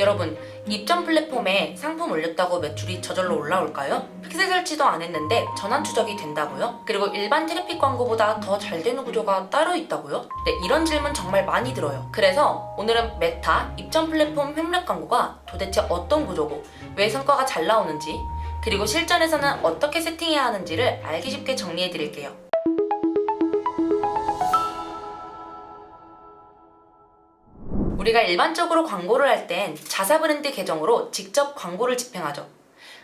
여러분, 입점 플랫폼에 상품 올렸다고 매출이 저절로 올라올까요? 픽셀 설치도 안 했는데 전환 추적이 된다고요? 그리고 일반 트래픽 광고보다 더 잘 되는 구조가 따로 있다고요? 네, 이런 질문 정말 많이 들어요. 그래서 오늘은 메타 입점 플랫폼 협력 광고가 도대체 어떤 구조고 왜 성과가 잘 나오는지, 그리고 실전에서는 어떻게 세팅해야 하는지를 알기 쉽게 정리해 드릴게요. 우리가 일반적으로 광고를 할 땐 자사 브랜드 계정으로 직접 광고를 집행하죠.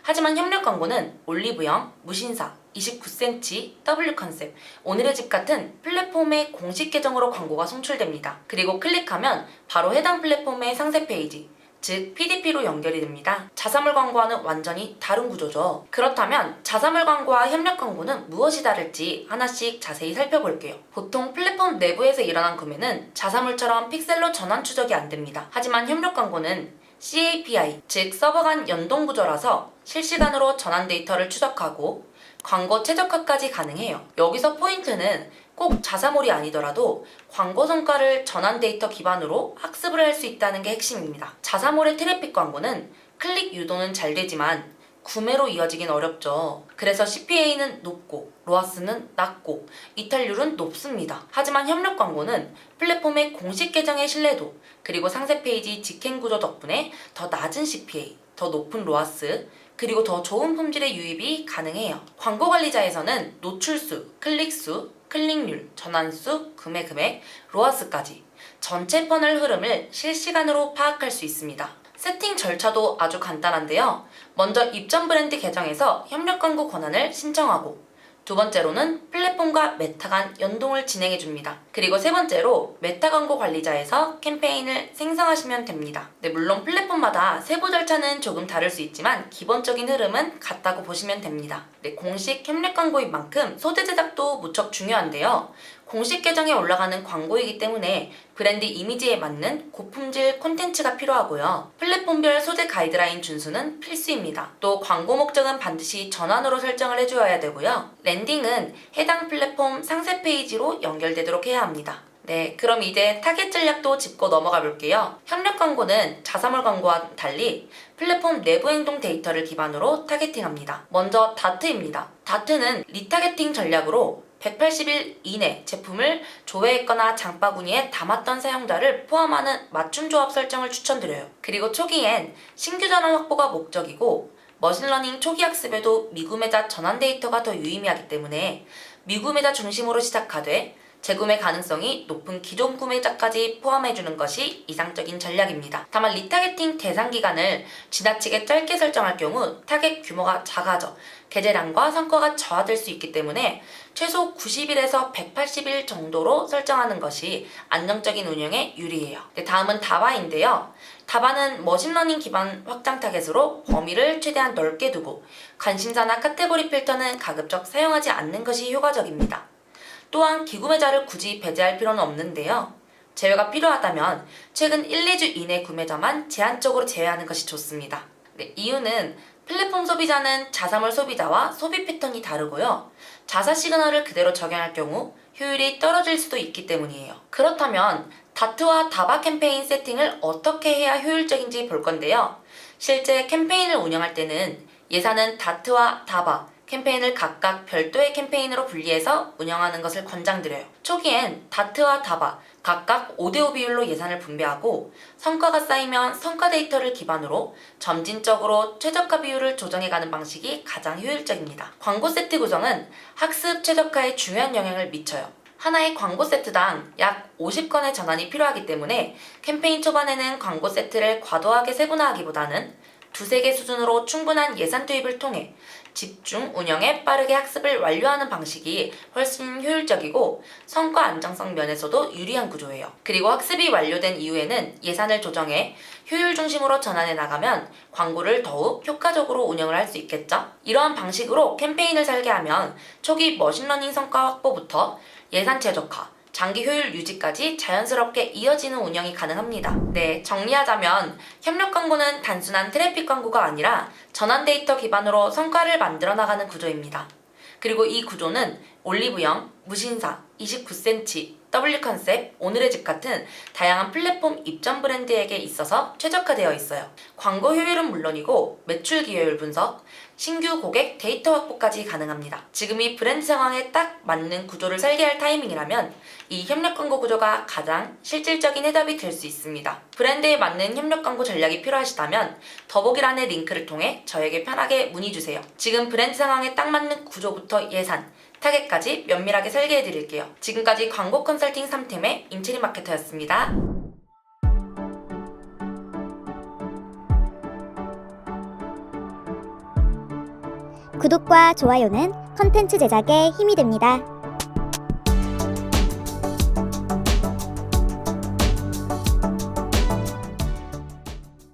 하지만 협력 광고는 올리브영, 무신사, 29cm, W컨셉, 오늘의 집 같은 플랫폼의 공식 계정으로 광고가 송출됩니다. 그리고 클릭하면 바로 해당 플랫폼의 상세 페이지, 즉 PDP로 연결이 됩니다. 자사몰 광고와는 완전히 다른 구조죠. 그렇다면 자사몰 광고와 협력 광고는 무엇이 다를지 하나씩 자세히 살펴볼게요. 보통 플랫폼 내부에서 일어난 구매는 자사몰처럼 픽셀로 전환 추적이 안 됩니다. 하지만 협력 광고는 CAPI, 즉 서버 간 연동 구조라서 실시간으로 전환 데이터를 추적하고 광고 최적화까지 가능해요. 여기서 포인트는 꼭 자사몰이 아니더라도 광고 성과를 전환 데이터 기반으로 학습을 할 수 있다는 게 핵심입니다. 자사몰의 트래픽 광고는 클릭 유도는 잘 되지만 구매로 이어지긴 어렵죠. 그래서 CPA는 높고 로아스는 낮고 이탈률은 높습니다. 하지만 협력 광고는 플랫폼의 공식 계정의 신뢰도, 그리고 상세 페이지 직행 구조 덕분에 더 낮은 CPA, 더 높은 로아스, 그리고 더 좋은 품질의 유입이 가능해요. 광고 관리자에서는 노출수, 클릭수, 클릭률, 전환수, 구매 금액, 로아스까지 전체 퍼널 흐름을 실시간으로 파악할 수 있습니다. 세팅 절차도 아주 간단한데요. 먼저 입점 브랜드 계정에서 협력 광고 권한을 신청하고, 두 번째로는 플랫폼과 메타 간 연동을 진행해줍니다. 그리고 세 번째로 메타 광고 관리자에서 캠페인을 생성하시면 됩니다. 네, 물론 플랫폼마다 세부 절차는 조금 다를 수 있지만 기본적인 흐름은 같다고 보시면 됩니다. 네, 공식 협력 광고인 만큼 소재 제작도 무척 중요한데요. 공식 계정에 올라가는 광고이기 때문에 브랜드 이미지에 맞는 고품질 콘텐츠가 필요하고요. 플랫폼별 소재 가이드라인 준수는 필수입니다. 또 광고 목적은 반드시 전환으로 설정을 해주어야 되고요. 랜딩은 해당 플랫폼 상세 페이지로 연결되도록 해야 합니다. 네, 그럼 이제 타겟 전략도 짚고 넘어가 볼게요. 협력 광고는 자사몰 광고와 달리 플랫폼 내부 행동 데이터를 기반으로 타겟팅합니다. 먼저 다트입니다. 다트는 리타겟팅 전략으로 180일 이내 제품을 조회했거나 장바구니에 담았던 사용자를 포함하는 맞춤 조합 설정을 추천드려요. 그리고 초기엔 신규 전환 확보가 목적이고, 머신러닝 초기 학습에도 미구매자 전환 데이터가 더 유의미하기 때문에 미구매자 중심으로 시작하되 재구매 가능성이 높은 기존 구매자까지 포함해주는 것이 이상적인 전략입니다. 다만 리타겟팅 대상 기간을 지나치게 짧게 설정할 경우 타겟 규모가 작아져 게재량과 성과가 저하될 수 있기 때문에 최소 90일에서 180일 정도로 설정하는 것이 안정적인 운영에 유리해요. 네, 다음은 다바인데요. 다바는 머신러닝 기반 확장 타겟으로 범위를 최대한 넓게 두고 관심사나 카테고리 필터는 가급적 사용하지 않는 것이 효과적입니다. 또한 기구매자를 굳이 배제할 필요는 없는데요. 제외가 필요하다면 최근 1, 2주 이내 구매자만 제한적으로 제외하는 것이 좋습니다. 네, 이유는 플랫폼 소비자는 자사몰 소비자와 소비 패턴이 다르고요. 자사 시그널을 그대로 적용할 경우 효율이 떨어질 수도 있기 때문이에요. 그렇다면 다트와 다바 캠페인 세팅을 어떻게 해야 효율적인지 볼 건데요. 실제 캠페인을 운영할 때는 예산은 다트와 다바 캠페인을 각각 별도의 캠페인으로 분리해서 운영하는 것을 권장드려요. 초기엔 다트와 다바 각각 5대5 비율로 예산을 분배하고 성과가 쌓이면 성과 데이터를 기반으로 점진적으로 최적화 비율을 조정해가는 방식이 가장 효율적입니다. 광고 세트 구성은 학습 최적화에 중요한 영향을 미쳐요. 하나의 광고 세트당 약 50건의 전환이 필요하기 때문에 캠페인 초반에는 광고 세트를 과도하게 세분화하기보다는 두세 개 수준으로 충분한 예산 투입을 통해 집중 운영에 빠르게 학습을 완료하는 방식이 훨씬 효율적이고 성과 안정성 면에서도 유리한 구조예요. 그리고 학습이 완료된 이후에는 예산을 조정해 효율 중심으로 전환해 나가면 광고를 더욱 효과적으로 운영을 할 수 있겠죠? 이러한 방식으로 캠페인을 설계하면 초기 머신러닝 성과 확보부터 예산 최적화, 장기 효율 유지까지 자연스럽게 이어지는 운영이 가능합니다. 네, 정리하자면 협력 광고는 단순한 트래픽 광고가 아니라 전환 데이터 기반으로 성과를 만들어 나가는 구조입니다. 그리고 이 구조는 올리브영, 무신사, 29cm, W컨셉, 오늘의 집 같은 다양한 플랫폼 입점 브랜드에게 있어서 최적화되어 있어요. 광고 효율은 물론이고 매출 기여율 분석, 신규 고객 데이터 확보까지 가능합니다. 지금이 브랜드 상황에 딱 맞는 구조를 설계할 타이밍이라면 이 협력 광고 구조가 가장 실질적인 해답이 될 수 있습니다. 브랜드에 맞는 협력 광고 전략이 필요하시다면 더보기란의 링크를 통해 저에게 편하게 문의주세요. 지금 브랜드 상황에 딱 맞는 구조부터 예산, 타겟까지 면밀하게 설계해드릴게요. 지금까지 광고 컨설팅 3팀의 임채리 마케터였습니다. 구독과 좋아요는 컨텐츠 제작에 힘이 됩니다.